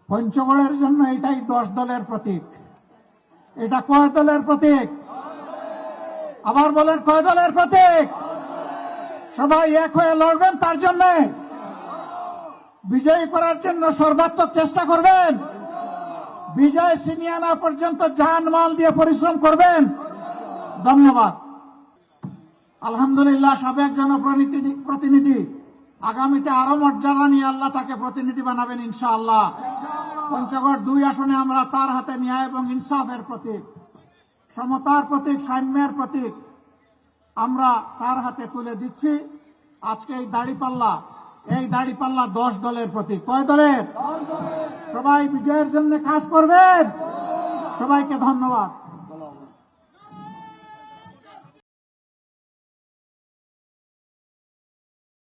পঞ্চগড়ের জন্য এটাই 10 দলের প্রতীক। এটা কয় দলের প্রতীক? আবার বলেন, কয় দলের প্রতীক? সবাই এক হয়ে লড়বেন তার জন্য, বিজয়ী করার জন্য সর্বাত্মক চেষ্টা করবেন, বিজয় ছিনিয়ে আনা পর্যন্ত জানমাল দিয়ে পরিশ্রম করবেন। ধন্যবাদ। আলহামদুলিল্লাহ, সাবেক জনপ্রতিনিধি আগামীতে আরো মর্যাদা নিয়ে আল্লাহ তাকে প্রতিনিধি বানাবেন ইনশাআল্লাহ। পঞ্চগড় 2 আসনে আমরা তার হাতে ন্যায় এবং ইনসাফের প্রতীক, সমতার প্রতীক, সাম্যের প্রতীক আমরা তার হাতে তুলে দিচ্ছি। আজকে এই দাড়িপাল্লা 10 দলের প্রতীক। কয় দলের? সবাই বিজয়ের জন্য কাজ করবেন। সবাইকে ধন্যবাদ।